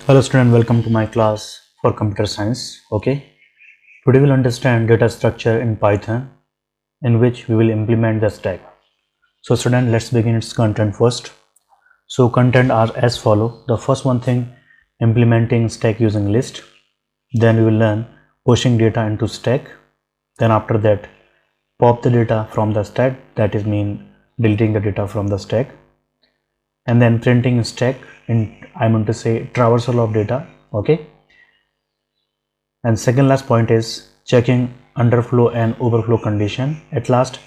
Hello student, welcome to my class for computer science. Okay, today we'll understand data structure in Python, in which we will implement the stack. So student, let's begin its content first. So content are as follow. The first one thing, implementing stack using list. Then we will learn pushing data into stack. Then after that, pop the data from the stack, that is mean deleting the data from the stack. And then printing stack in, I mean to say, traversal of data. Okay, and second last point is checking underflow and overflow condition. At last,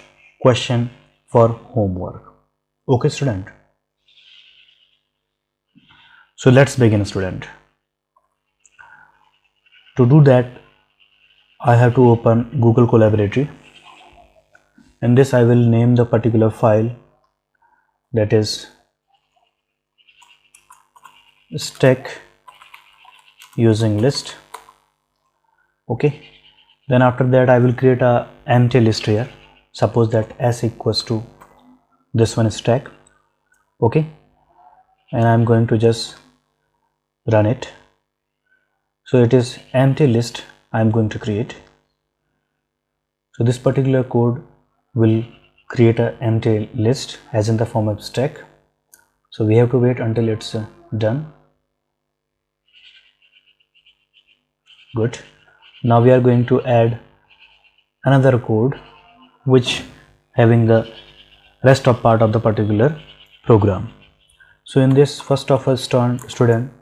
question for homework. Okay student, so let's begin student. To do that, I have to open Google Colaboratory. In this I will name the particular file, that is stack using list. Okay, then after that I will create a empty list here. Suppose that s equals to this one stack. Okay, and I'm going to just run it. So it is empty list I'm going to create. So this particular code will create an empty list as in the form of stack. So we have to wait until it's done. Good. Now we are going to add another code which having the rest of part of the particular program. So in this, first of all student,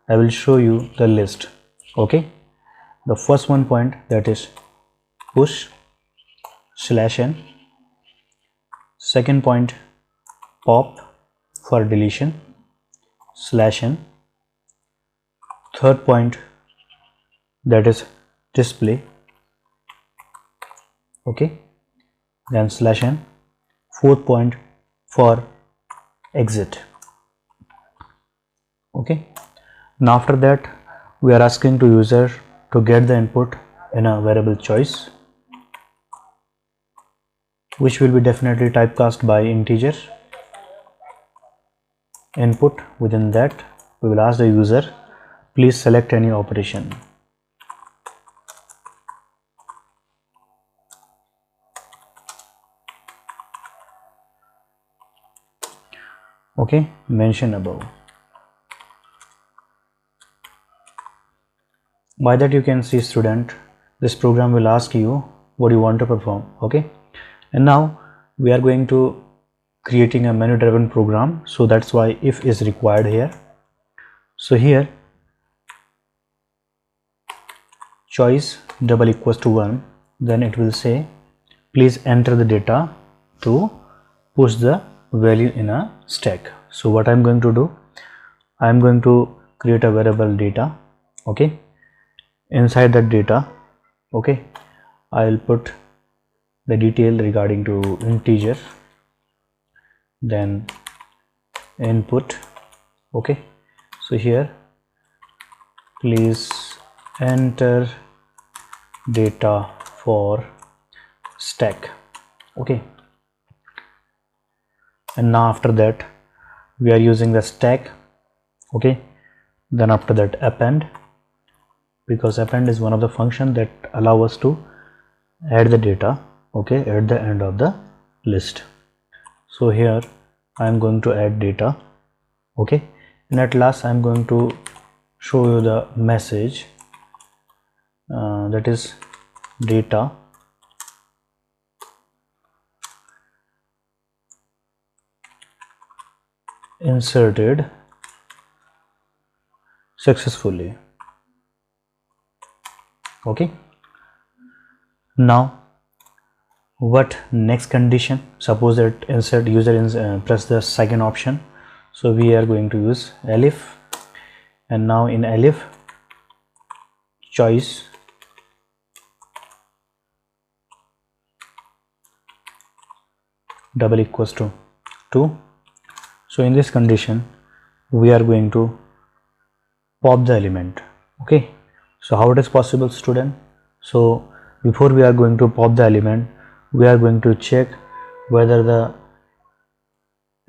I will show you the list. Okay, the first one point, that is push /n. Second point, pop for deletion /n. Third point, that is display. Okay, then /n. Fourth point for exit. Okay, now after that we are asking to user to get the input in a variable choice, which will be definitely typecast by integer input. Within that we will ask the user, please select any operation. Okay, mention above. By that you can see student, this program will ask you what you want to perform. Okay, and now we are going to creating a menu driven program, so that's why if is required here. So here choice double equals to 1, then it will say please enter the data to push the value in a stack. So what I'm going to do, I'm going to create a variable data. Okay, inside that data, okay, I'll put the detail regarding to integer, then input. Okay, so here please enter data for stack. Okay, and now after that we are using the stack. Okay, then after that append, because append is one of the function that allow us to add the data, okay, at the end of the list. So here I am going to add data. Okay, and at last I am going to show you the message, that is data inserted successfully. Okay, now what next condition? Suppose that insert user press the second option, so we are going to use elif, and now in elif choice double equals to 2. So in this condition we are going to pop the element. Okay, so how it is possible student? So before we are going to pop the element, we are going to check whether the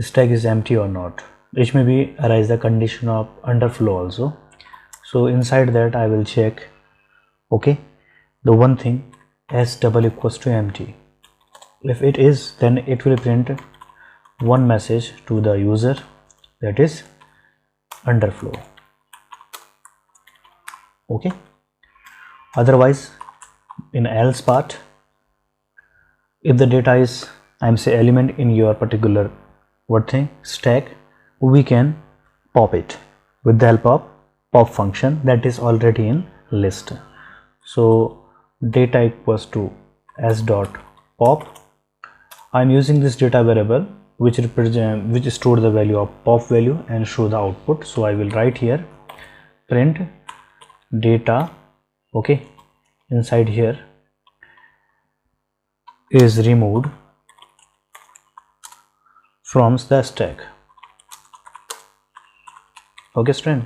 stack is empty or not. Which may be arise the condition of underflow also. So inside that I will check, okay, the one thing, s double equals to empty. If it is, then it will print one message to the user, that is underflow. Okay, otherwise in else part, if the data is, I'm say element in your particular what thing stack, we can pop it with the help of pop function that is already in list. So data equals to s dot pop. I'm using this data variable which store the value of pop value and show the output. So I will write here print data, okay, inside here is removed from the stack. Okay student,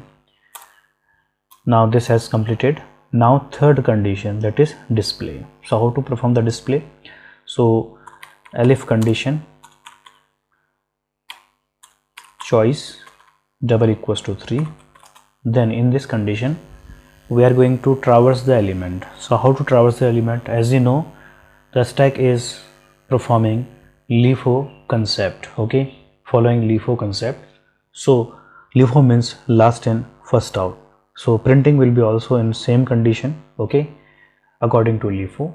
now this has completed. Now third condition, that is display. So how to perform the display? So elif condition choice double equals to 3. Then in this condition we are going to traverse the element. So how to traverse the element? As you know, the stack is performing LIFO concept, okay, following LIFO concept. So LIFO means last in first out. So printing will be also in same condition, okay, according to LIFO.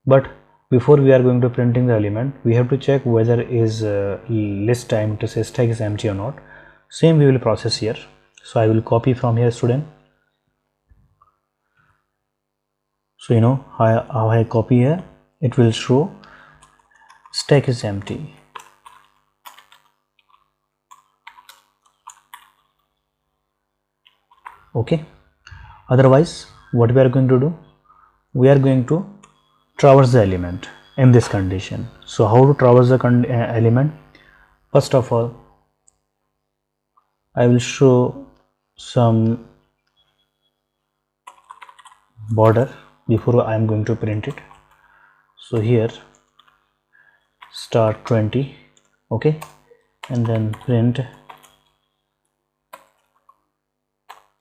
But before we are going to printing the element, we have to check whether is list time to say stack is empty or not. Same we will process here. So I will copy from here student. So you know how I copy here, it will show stack is empty. Okay, otherwise what we are going to do, we are going to traverse the element in this condition. So how to traverse the element? First of all, I will show some border before I am going to print it. So here start 20, okay, and then print,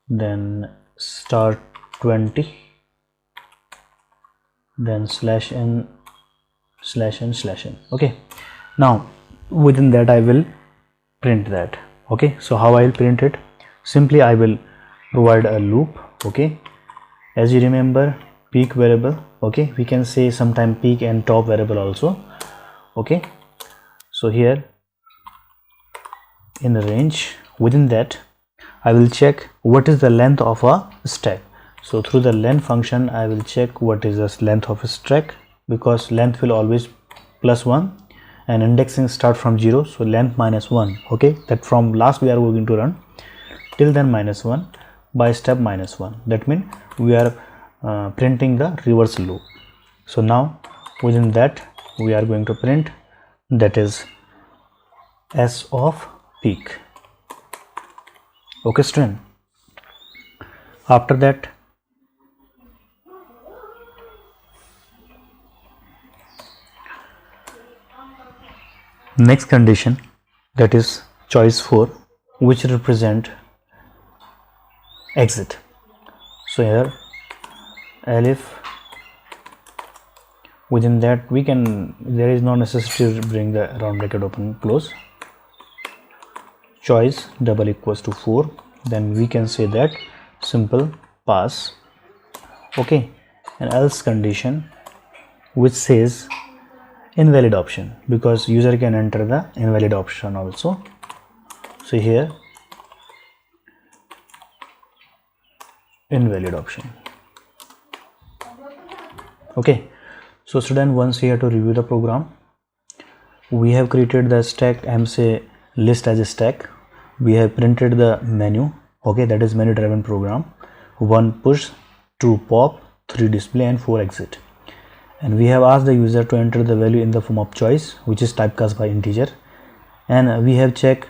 then start 20, then slash n slash n slash n. Okay, now within that I will print that. Okay, so how I will print it? Simply I will provide a loop. Okay, as you remember, peak variable, okay, we can say sometime peak and top variable also. Okay, so here in the range, within that I will check what is the length of a stack. So through the length function I will check what is the length of a stack, because length will always +1 and indexing start from 0, so length -1. Okay, that from last we are going to run till then -1 by step -1. That means we are printing the reverse loop. So now within that we are going to print, that is s of peak. Okay student, after that next condition, that is choice 4, which represent exit. So here elif, within that we can, there is no necessity to bring the round bracket open close, choice double equals to 4, then we can say that simple pass. Okay, and else condition which says invalid option, because user can enter the invalid option also. So here invalid option. Okay, so student, once here to review the program, we have created the stack, say list as a stack. We have printed the menu, okay, that is menu driven program. 1 push, 2 pop, 3 display and 4 exit. And we have asked the user to enter the value in the form of choice, which is typecast by integer, and we have checked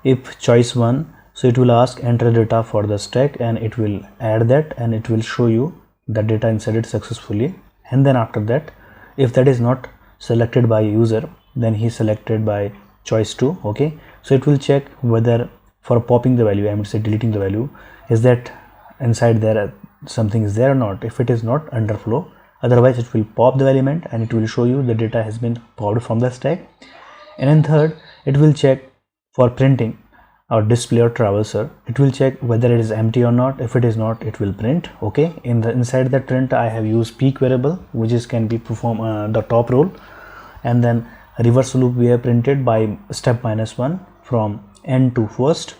if choice 1, so it will ask enter data for the stack and it will add that and it will show you the data inserted successfully. And then after that, if that is not selected by user, then he selected by choice 2. okay, so it will check whether for popping the value, I would say deleting the value, is that inside there something is there or not. If it is not, underflow. Otherwise it will pop the element and it will show you the data has been popped from the stack. And then third, it will check for printing or display or traverser. It will check whether it is empty or not. If it is not, it will print. Okay, inside that print I have used peak variable, which is can be perform the top row, and then reverse loop we have printed by step -1 from n to first,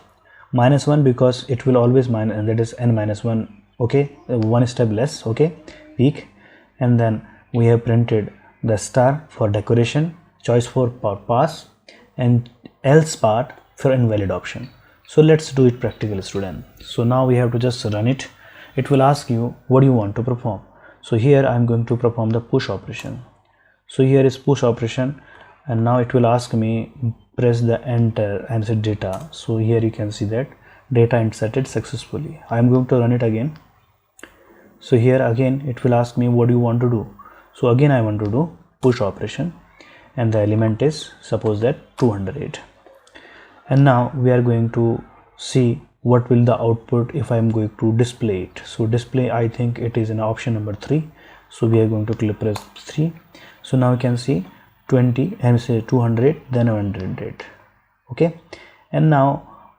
-1 because it will always minus, and that is n-1. Okay, one step less. Okay, peak. And then we have printed the star for decoration, choice for pass, and else part for invalid option. So let's do it practically, student. So now we have to just run it. It will ask you what do you want to perform. So here I'm going to perform the push operation. So here is push operation, and now it will ask me press the enter and say data. So here you can see that data inserted successfully. I'm going to run it again. So here again it will ask me what do you want to do. So again I want to do push operation, and the element is suppose that 208. And now we are going to see what will the output if I am going to display it. So display, I think it is in option number 3. So we are going to click press 3. So now you can see 20 and say 200, then 100. Okay, and now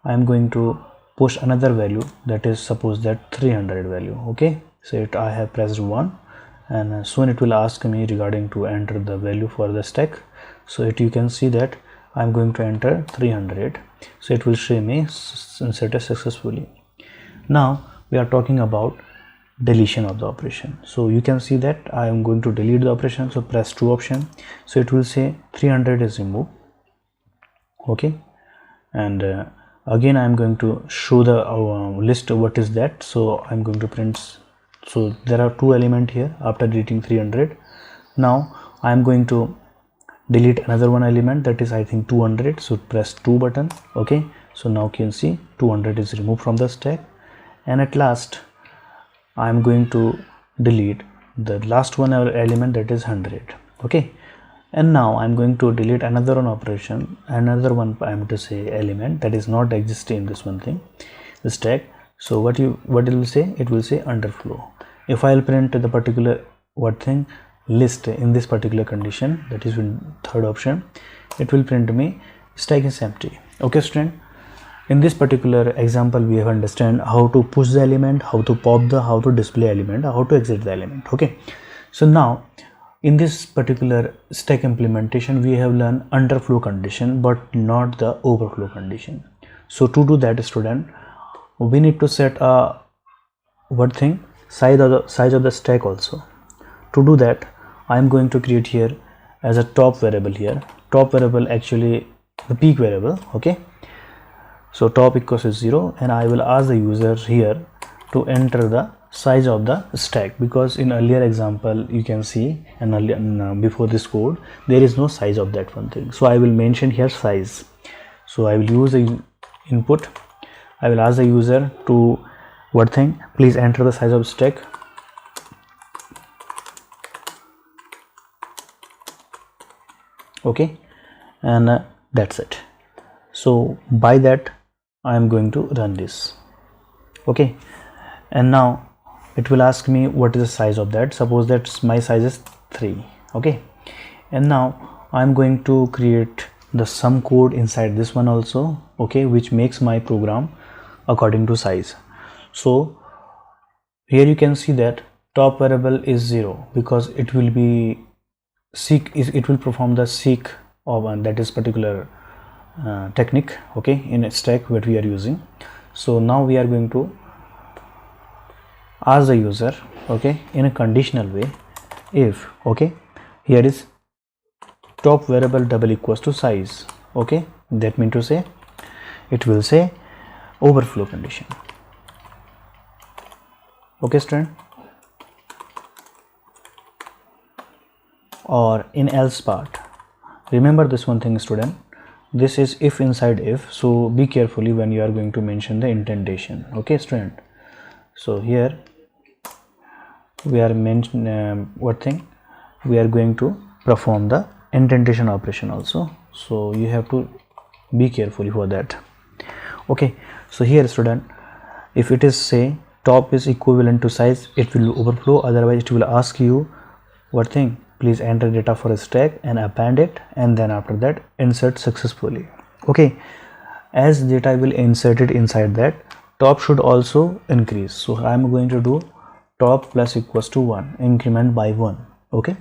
I am going to push another value, that is suppose that 300 value. Okay, so I have pressed 1, and soon it will ask me regarding to enter the value for the stack. So you can see that I'm going to enter 300. So it will show me inserted successfully. Now we are talking about deletion of the operation. So you can see that I am going to delete the operation. So press 2 option. So it will say 300 is removed. Okay, and again I am going to show the list of what is that. So I'm going to print. So there are 2 elements here after deleting 300. Now I am going to delete another one element, that is I think 200. So press 2 button. Okay, so now you can see 200 is removed from the stack, and at last I am going to delete the last one element, that is 100. Okay, and now I am going to delete another one operation, another one I am to say element that is not existing in this one thing, the stack. So what it will say, it will say underflow. If I will print the particular list in this particular condition, that is in third option, it will print me stack is empty. Okay, student, in this particular example we have understand how to push the element, how to pop the, how to display element, how to exit the element. Okay, so now in this particular stack implementation we have learned underflow condition but not the overflow condition. So to do that, student, we need to set a size of the stack also. To do that, I am going to create here as a top variable here. Top variable actually the peak variable. Okay, so top equals to 0, and I will ask the user here to enter the size of the stack, because in earlier example you can see, and earlier, before this code there is no size of that one thing. So I will mention here size. So I will use the input. I will ask the user to please enter the size of stack. Okay, and that's it. So by that I am going to run this. Okay, and now it will ask me what is the size of that. Suppose that my size is 3. Okay, and now I am going to create the sum code inside this one also. Okay, which makes my program according to size. So here you can see that top variable is 0 because it will be it will perform the seek of that is particular technique. Okay, in a stack what we are using. So now we are going to ask the user, okay, in a conditional way, if here is top variable double equals to size. Okay, that means to say it will say overflow condition. Okay, student, or in else part, remember this one thing, student, this is if inside if, so be carefully when you are going to mention the indentation. Okay, student, so here we are we are going to perform the indentation operation also, so you have to be careful for that. Okay, so here student, if it is say top is equivalent to size, it will overflow, otherwise it will ask you what thing, please enter data for a stack and append it, and then after that insert successfully. Okay, as data will insert it inside that, top should also increase. So I am going to do top plus equals to 1, increment by 1. Okay,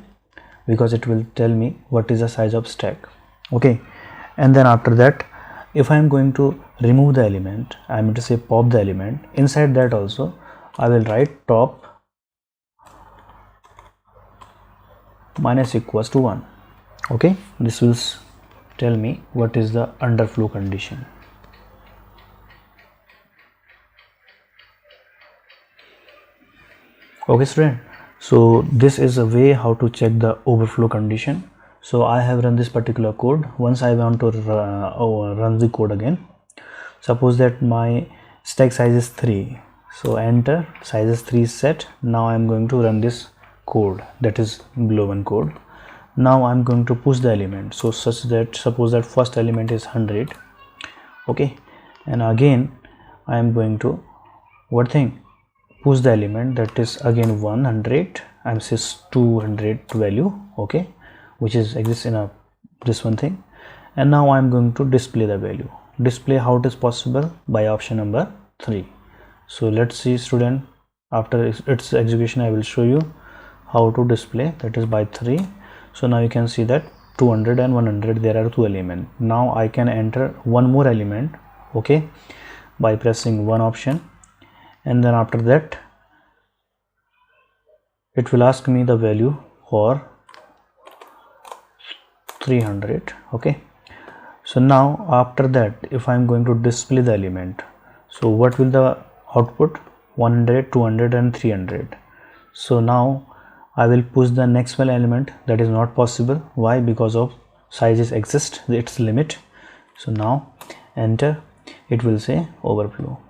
because it will tell me what is the size of stack. Okay, and then after that, if I am going to remove the element, I am going to say pop the element. Inside that also I will write top minus equals to 1. Okay, this will tell me what is the underflow condition. Okay student, so this is a way how to check the overflow condition. So I have run this particular code. Once I want to run the code again, suppose that my stack size is 3, so enter, size is 3 set. Now I am going to run this code, that is below one code. Now I am going to push the element, so such that suppose that first element is 100. Okay, and again I am going to what thing, push the element, that is again 100, I'm says 200 value. Okay, which is exists in a this one thing, and now I'm going to display the value. Display how it is possible, by option number 3. So let's see student, after its execution I will show you how to display, that is by 3. So now you can see that 200 and 100, there are 2 elements. Now I can enter one more element, okay, by pressing one option, and then after that it will ask me the value for 300. Okay, so now after that, if I am going to display the element, so what will the output, 100, 200 and 300. So now I will push the next one element, that is not possible. Why? Because of sizes exist, its limit. So now enter, it will say overflow.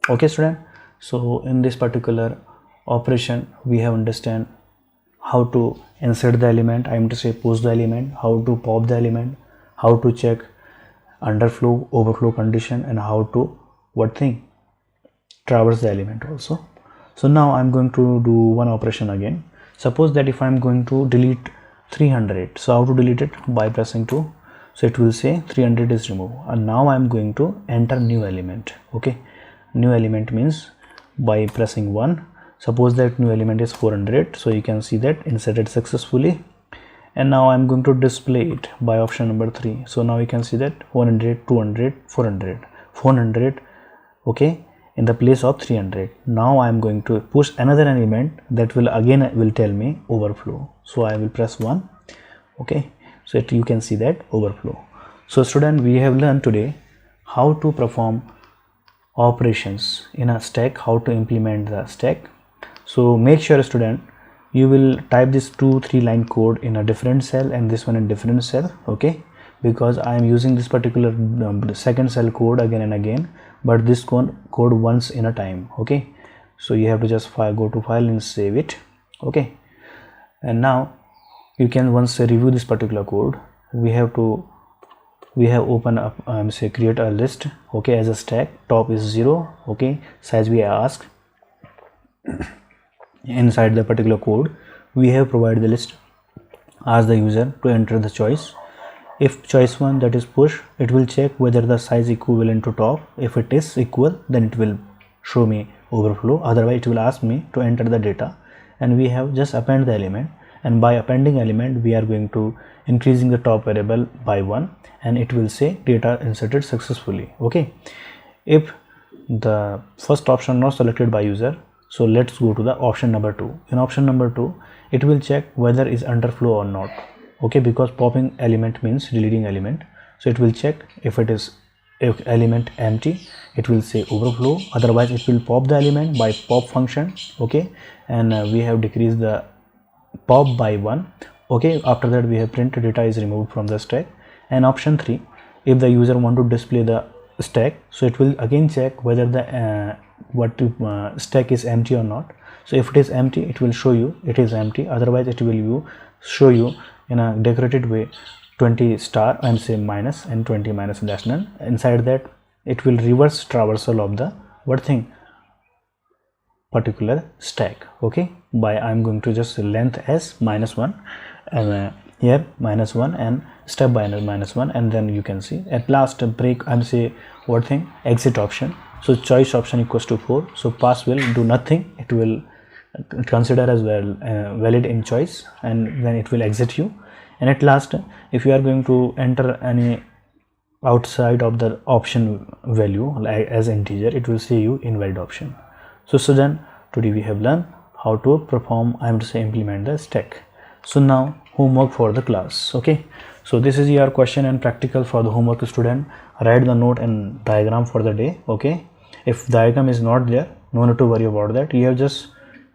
Okay student, so in this particular operation we have understand how to insert the element, I am to say push the element, how to pop the element, how to check underflow overflow condition, and how to what thing, traverse the element also. So now I'm going to do one operation again. Suppose that if I'm going to delete 300, so how to delete it, by pressing 2. So it will say 300 is removed, and now I'm going to enter new element. Okay, new element means by pressing 1. Suppose that new element is 400, so you can see that inserted successfully, and now I'm going to display it by option number 3. So now you can see that 100, 200, 400, okay, in the place of 300. Now I am going to push another element, that will again will tell me overflow. So I will press 1. Okay, so you can see that overflow. So student, we have learned today how to perform operations in a stack, how to implement the stack. So make sure student, you will type this 2-3 line code in a different cell and this one in different cell. Okay, because I am using this particular second cell code again and again, but this code once in a time. Okay, so you have to just go to file and save it. Okay, and now you can once review this particular code. We have open up say create a list, okay, as a stack. Top is 0, okay, size we ask. Inside the particular code we have provided the list, ask the user to enter the choice. If choice 1, that is push, it will check whether the size equivalent to top. If it is equal, then it will show me overflow, otherwise it will ask me to enter the data, and we have just append the element, and by appending element we are going to increasing the top variable by 1, and it will say data inserted successfully. Okay, if the first option not selected by user, so let's go to the option number 2. In option number 2, it will check whether is underflow or not. Okay, because popping element means deleting element, so it will check if element empty, it will say overflow, otherwise it will pop the element by pop function. Okay, and we have decreased the pop by 1. Okay, after that we have print data is removed from the stack. And option 3, if the user want to display the stack, so it will again check whether the stack is empty or not. So if it is empty, it will show you it is empty, otherwise it will show you in a decorated way 20 star and say minus and 20 minus dash none. Inside that it will reverse traversal of the what thing, particular stack. Okay, by I'm going to just length as -1 and here -1 and step by -1, and then you can see at last break and say what thing, exit option. So choice option equals to 4, so pass will do nothing, it will consider as well valid in choice, and then it will exit you. And at last, if you are going to enter any outside of the option value like as integer, it will say you invalid option. So student, today we have learned how to perform, I am to say implement the stack. So now homework for the class. Okay, so this is your question and practical for the homework. Student, write the note and diagram for the day. Okay, if diagram is not there, no need to worry about that, you have just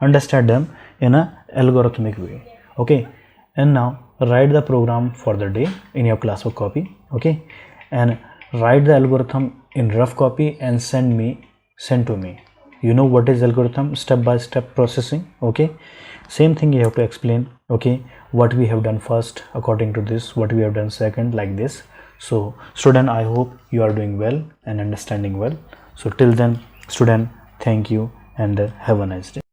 understand them in a algorithmic way. Okay, and now write the program for the day in your classwork copy. Okay, and write the algorithm in rough copy and send to me. You know what is algorithm, step by step processing. Okay, same thing you have to explain. Okay, what we have done first according to this, what we have done second, like this. So student, I hope you are doing well and understanding well. So till then student, thank you and have a nice day.